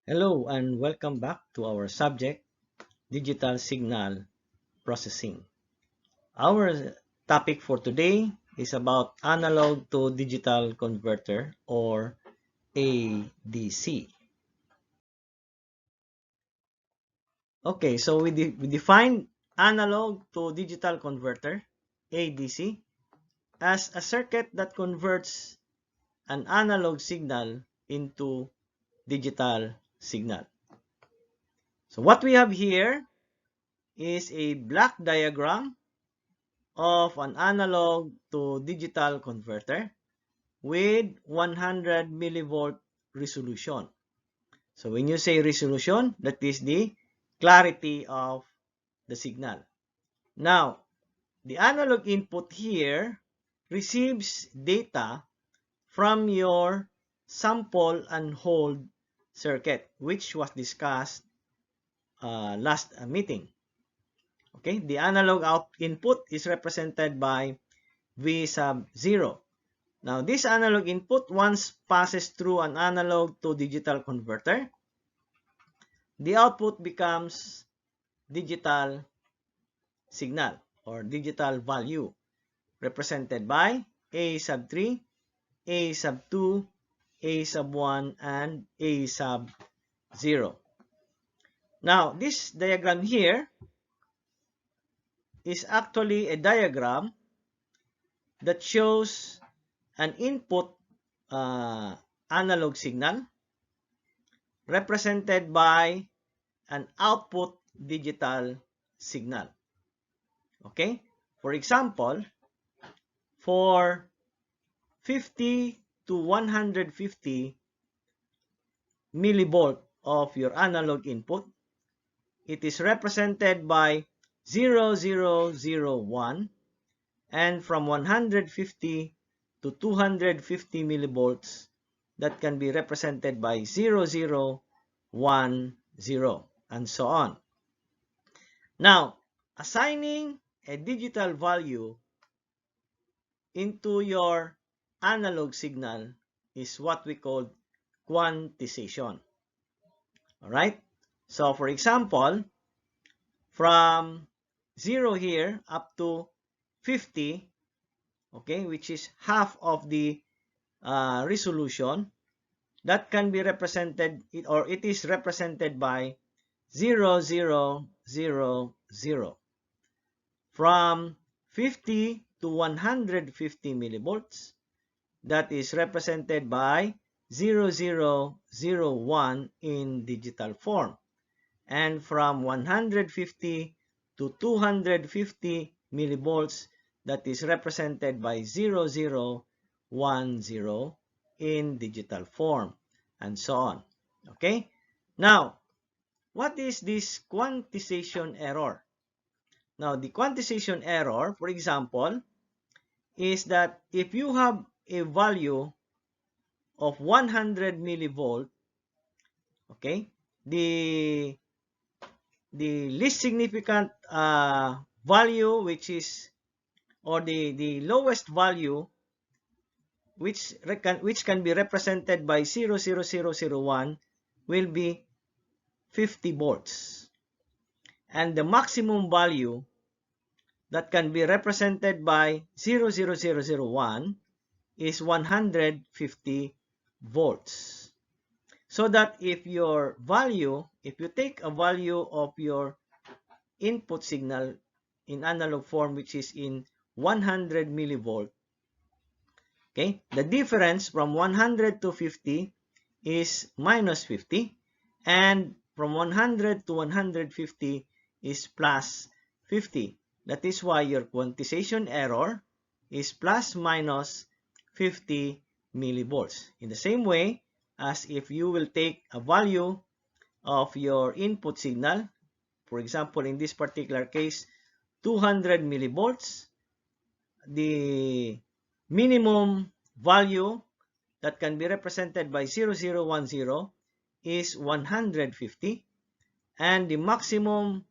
Hello and welcome back to our subject, Digital Signal Processing. Our topic for today is about analog to digital converter or ADC. Okay, so we define analog to digital converter, ADC, as a circuit that converts an analog signal into digital signal. So what we have here is a block diagram of an analog to digital converter with 100 millivolt resolution. So when you say resolution, that is the clarity of the signal. Now, the analog input here receives data from your sample and hold circuit, which was discussed last meeting. Okay, the analog out input is represented by V sub 0. Now, this analog input, once passes through an analog to digital converter, the output becomes digital signal or digital value, represented by A sub 3, A sub 2, A sub 1, and A sub 0. Now, this diagram here is actually a diagram that shows an input analog signal represented by an output digital signal. Okay? For example, for 50 to 150 millivolt of your analog input, it is represented by 0001, and from 150 to 250 millivolts, that can be represented by 0010, and so on. Now, assigning a digital value into your analog signal is what we call quantization. Alright? So, for example, from 0 here up to 50, okay, which is half of the resolution, that can be represented, or it is represented by 0000. From 50 to 150 millivolts, that is represented by 0001 in digital form. And from 150 to 250 millivolts, that is represented by 0010 in digital form, and so on. Okay? Now, what is this quantization error? Now, the quantization error, for example, is that if you have a value of 100 millivolt, okay, the least significant value, which is, or the lowest value, which can be represented by 00001, will be 50 volts. And the maximum value that can be represented by 00001 is 150 volts. So that if you take a value of your input signal in analog form, which is in 100 millivolt, okay, the difference from 100 to 50 is minus 50, and from 100 to 150 is plus 50. That is why your quantization error is plus minus 50 millivolts. In the same way as if you will take a value of your input signal, for example, in this particular case, 200 millivolts, the minimum value that can be represented by 0010 is 150, and the maximum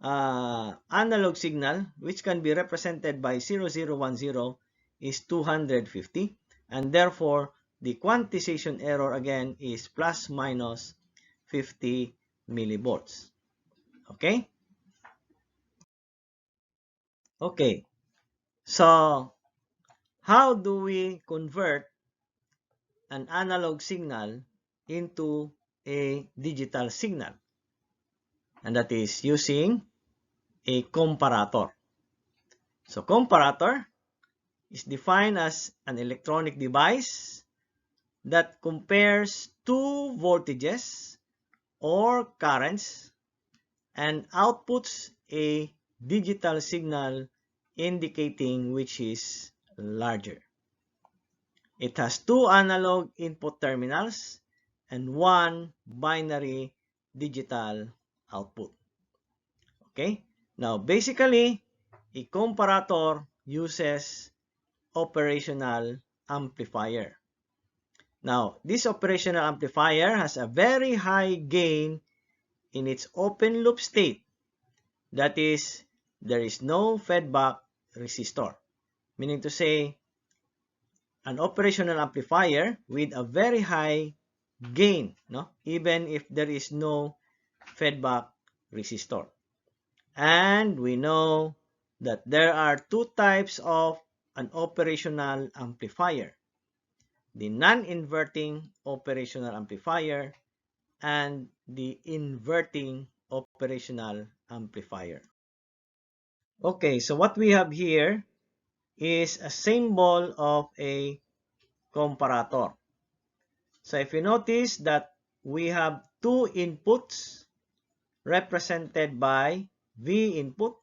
analog signal, which can be represented by 0010, is 250, and therefore the quantization error again is plus minus 50 millivolts. Okay? Okay. So, how do we convert an analog signal into a digital signal? And that is using a comparator. So, comparator is defined as an electronic device that compares two voltages or currents and outputs a digital signal indicating which is larger. It has two analog input terminals and one binary digital output. Okay? Now, basically, a comparator uses operational amplifier. Now, this operational amplifier has a very high gain in its open loop state. That is, there is no feedback resistor. Meaning to say, an operational amplifier with a very high gain, even if there is no feedback resistor. And we know that there are two types of an operational amplifier: the non-inverting operational amplifier and the inverting operational amplifier. Okay, so what we have here is a symbol of a comparator. So if you notice that we have two inputs represented by V input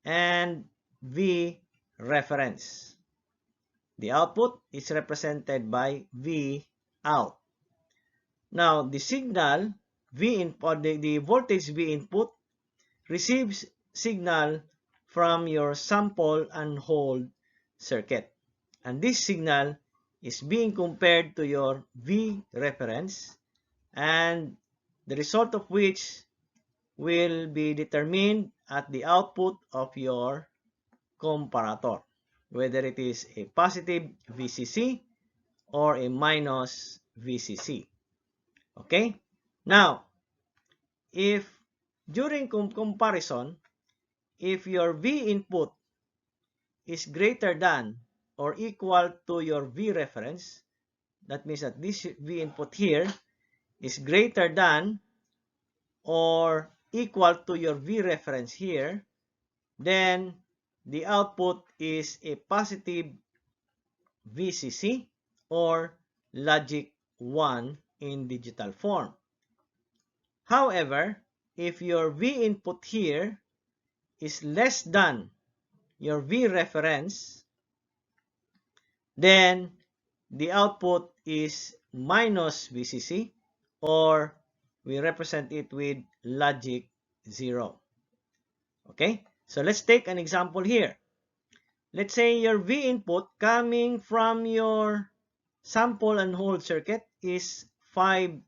and V reference. The output is represented by V out. Now, the signal V input, the voltage V input receives signal from your sample and hold circuit. And this signal is being compared to your V reference, and the result of which will be determined at the output of your comparator, whether it is a positive VCC or a minus VCC. Okay? Now, if during comparison, if your V input is greater than or equal to your V reference, that means that this V input here is greater than or equal to your V reference here, then the output is a positive VCC or logic 1 in digital form. However, if your V input here is less than your V reference, then the output is minus VCC, or we represent it with logic 0. Okay, so let's take an example here. Let's say your V input coming from your sample and hold circuit is 5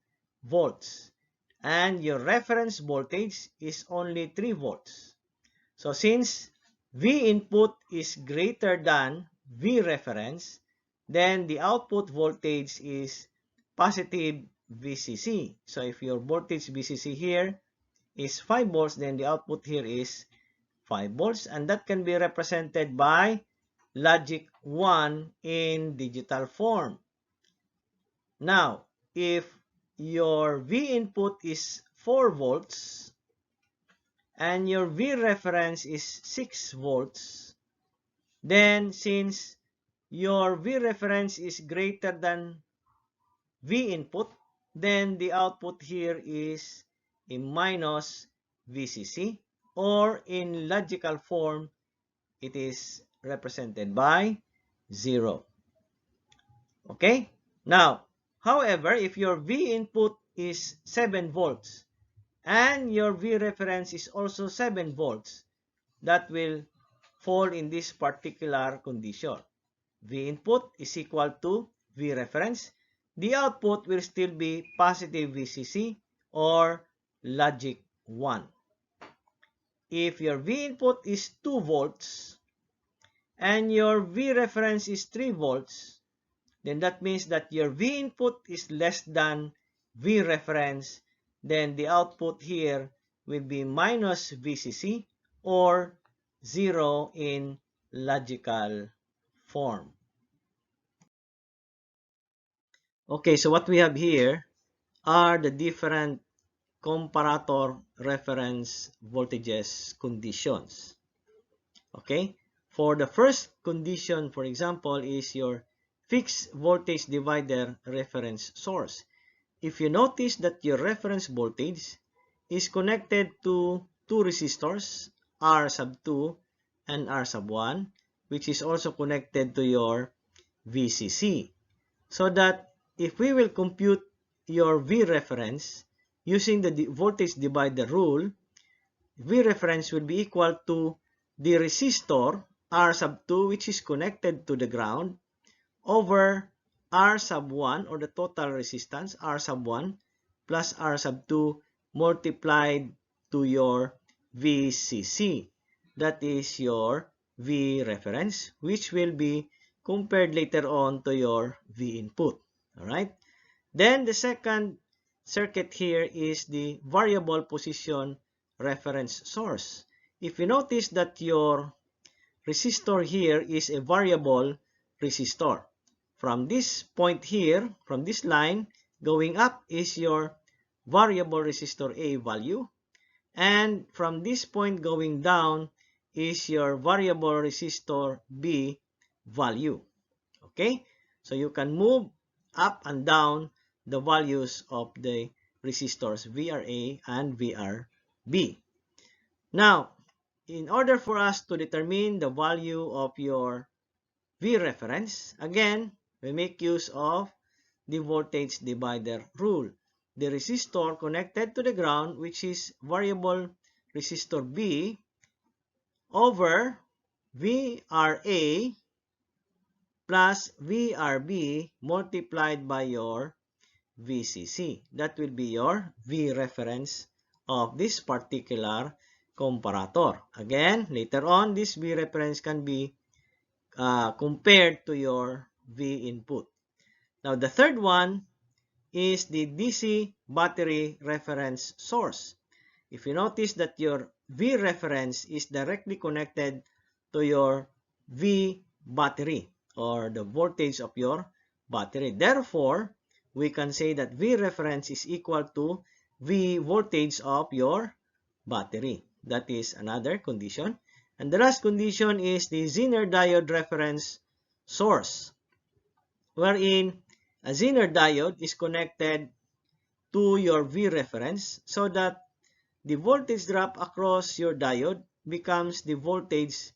volts, and your reference voltage is only 3 volts. So since V input is greater than V reference, then the output voltage is positive VCC. So if your voltage VCC here is 5 volts, then the output here is 5 volts, and that can be represented by logic 1 in digital form. Now, if your V input is 4 volts and your V reference is 6 volts, then since your V reference is greater than V input, then the output here is a minus VCC, or in logical form, it is represented by 0. Okay? Now, however, if your V input is 7 volts and your V reference is also 7 volts, that will fall in this particular condition. V input is equal to V reference. The output will still be positive VCC or logic 1. If your V input is 2 volts and your V reference is 3 volts, then that means that your V input is less than V reference, then the output here will be minus VCC or 0 in logical form. Okay, so what we have here are the different comparator reference voltages conditions. Okay, for the first condition, for example, is your fixed voltage divider reference source. If you notice that your reference voltage is connected to two resistors, R sub 2 and R sub 1, which is also connected to your VCC. So that if we will compute your V reference using the voltage divider rule, V reference will be equal to the resistor R sub 2, which is connected to the ground, over R sub 1, or the total resistance R sub 1 plus R sub 2 multiplied to your VCC. That is your V reference, which will be compared later on to your V input. Alright? Then the second circuit here is the variable position reference source. If you notice that your resistor here is a variable resistor. From this point here, from this line, going up is your variable resistor A value. And from this point going down is your variable resistor B value. Okay? So you can move up and down the values of the resistors VRA and VRB. Now, in order for us to determine the value of your V reference, again, we make use of the voltage divider rule. The resistor connected to the ground, which is variable resistor B, over VRA plus VRB multiplied by your VCC. That will be your V reference of this particular comparator. Again, later on, this V reference can be compared to your V input. Now, the third one is the DC battery reference source. If you notice that your V reference is directly connected to your V battery, or the voltage of your battery. Therefore, we can say that V reference is equal to V voltage of your battery. That is another condition. And the last condition is the Zener diode reference source, wherein a Zener diode is connected to your V reference so that the voltage drop across your diode becomes the voltage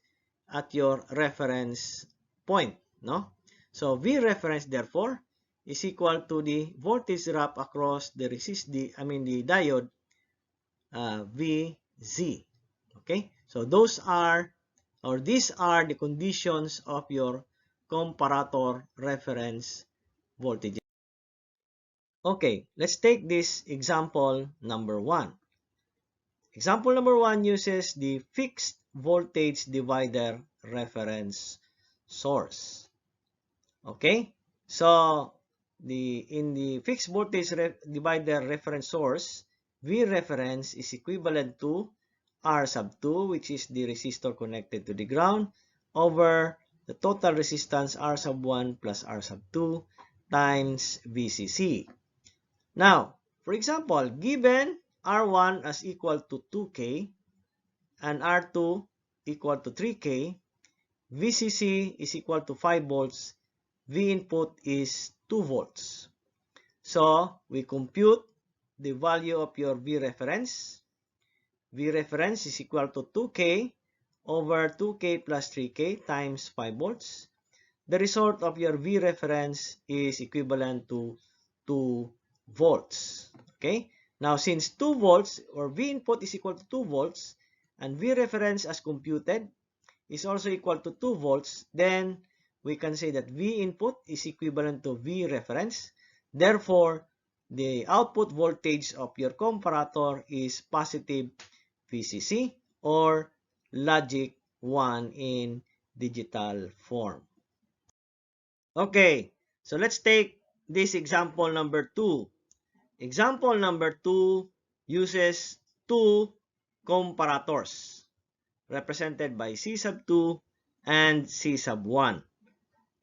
at your reference point, no? So V reference therefore is equal to the voltage drop across the diode VZ. Okay? So these are the conditions of your comparator reference voltage. Okay, let's take this example number 1. Example number 1 uses the fixed voltage divider reference source. Okay, so in the fixed voltage divider reference source, V reference is equivalent to R sub 2, which is the resistor connected to the ground, over the total resistance R sub 1 plus R sub 2 times VCC. Now, for example, given R1 as equal to 2K and R2 equal to 3K, VCC is equal to 5 volts, V input is 2 volts. So, we compute the value of your V reference. V reference is equal to 2K over 2K plus 3K times 5 volts. The result of your V reference is equivalent to 2 volts. Okay? Now, since 2 volts or V input is equal to 2 volts and V reference as computed is also equal to 2 volts, then we can say that V input is equivalent to V reference. Therefore, the output voltage of your comparator is positive VCC or logic 1 in digital form. Okay, so let's take this example number 2. example number 2 uses two comparators represented by C sub 2 and C sub 1.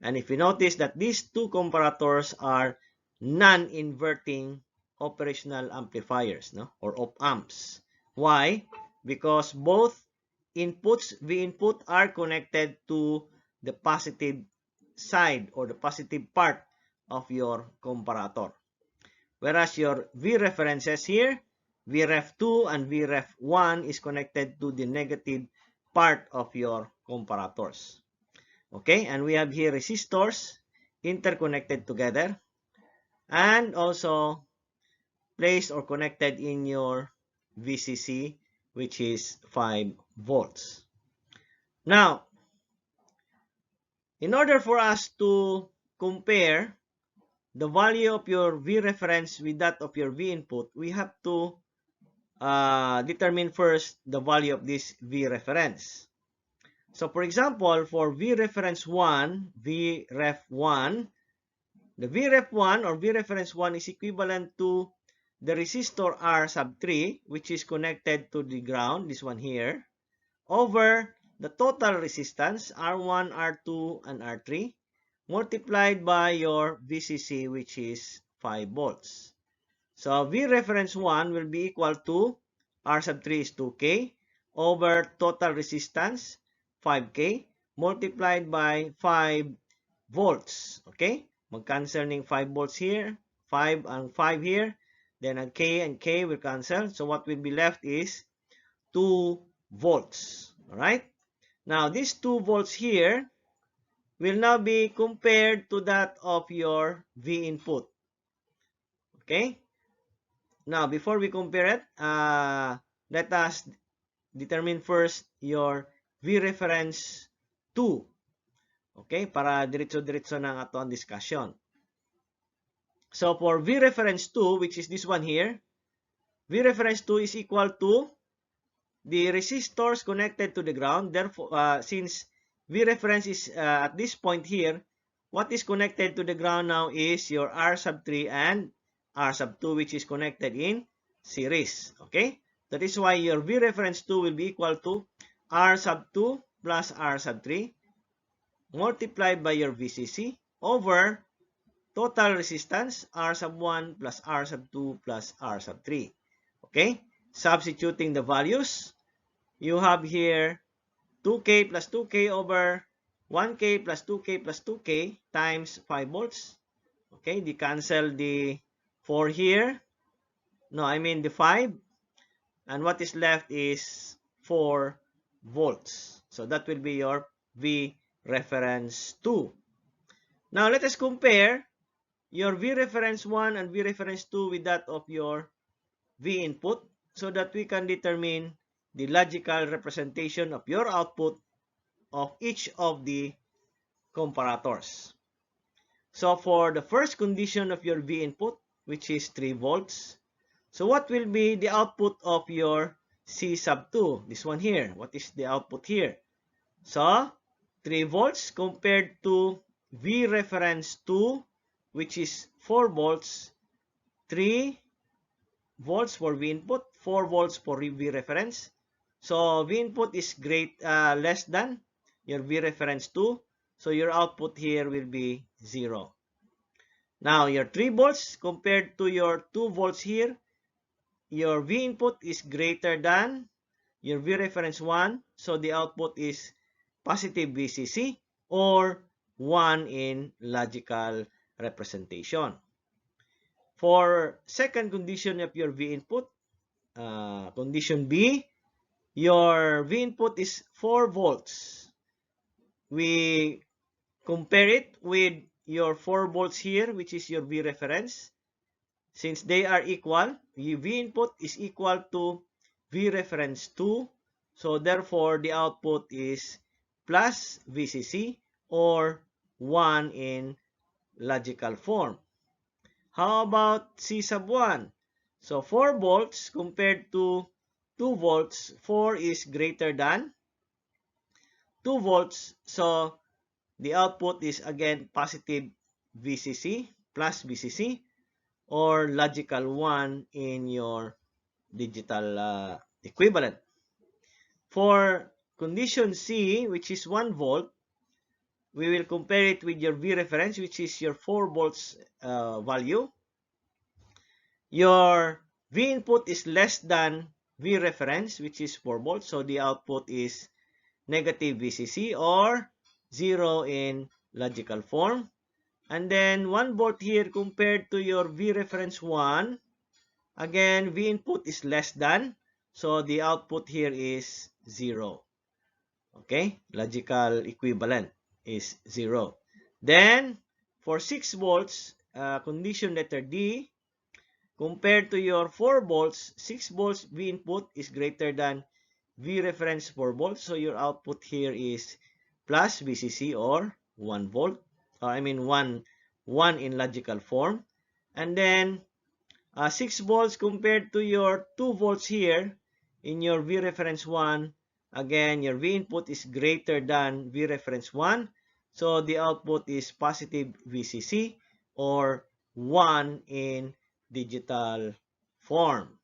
And if you notice that these two comparators are non-inverting operational amplifiers, no? Or op-amps. Why? Because both inputs, V input, are connected to the positive side or the positive part of your comparator. Whereas your V references here, Vref 2 and Vref 1 is connected to the negative part of your comparators. Okay, and we have here resistors interconnected together and also placed or connected in your VCC, which is 5 volts. Now, in order for us to compare the value of your V reference with that of your V input, we have to determine first the value of this V reference. So for example, for V reference 1, Vref 1, the Vref 1 or V reference 1 is equivalent to the resistor R sub 3, which is connected to the ground, this one here, over the total resistance R1, R2, and R3, multiplied by your VCC, which is 5 volts. So V reference 1 will be equal to R sub 3 is 2K over total resistance 5K multiplied by 5 volts. Okay? Mag-cancel ng 5 volts here, 5 and 5 here, then ang K and K will cancel. So what will be left is 2 volts. Alright? Now, these 2 volts here will now be compared to that of your V input. Okay? Now, before we compare it, let us determine first your V reference 2. Okay? Para diretso-diretso ng ato ang discussion. So, for V reference 2, which is this one here, V reference 2 is equal to the resistors connected to the ground. Therefore, since V reference is at this point here, what is connected to the ground now is your R sub 3 and R sub 2, which is connected in series. Okay? That is why your V reference 2 will be equal to R sub 2 plus R sub 3 multiplied by your VCC over total resistance R sub 1 plus R sub 2 plus R sub 3. Okay? Substituting the values, you have here 2K plus 2K over 1K plus 2K plus 2K times 5 volts. Okay? De-cancel the 4 here. No, I mean the 5. And what is left is 4 volts. So that will be your V reference 2. Now, let us compare your V reference 1 and V reference 2 with that of your V input so that we can determine the logical representation of your output of each of the comparators. So, for the first condition of your V input, which is 3 volts, so what will be the output of your C sub 2? This one here. What is the output here? So, 3 volts compared to V reference 2, which is 4 volts, 3 volts for V input, 4 volts for V reference. So, V input is less than your V reference 2. So, your output here will be 0. Now, your 3 volts compared to your 2 volts here, your V input is greater than your V reference 1. So, the output is positive VCC or 1 in logical representation. For second condition of your V input, condition B, your V input is 4 volts. We compare it with your 4 volts here, which is your V reference. Since they are equal, V input is equal to V reference 2. So, therefore, the output is plus VCC or 1 in logical form. How about C sub 1? So, 4 volts compared to 2 volts, 4 is greater than 2 volts. So, the output is again positive VCC plus VCC or logical 1 in your digital equivalent. For condition C, which is 1 volt, we will compare it with your V reference, which is your 4 volts value. Your V input is less than V reference, which is 4 volts. So the output is negative VCC or 0 in logical form. And then 1 volt here compared to your V reference 1. Again, V input is less than. So the output here is 0. Okay, logical equivalent is 0. Then, for 6 volts, condition letter D, compared to your 4 volts, 6 volts V input is greater than V reference 4 volts. So your output here is plus VCC or 1 volt. I mean 1 in logical form. And then 6 volts compared to your 2 volts here in your V reference 1. Again, your V input is greater than V reference 1. So the output is positive VCC or 1 in digital form.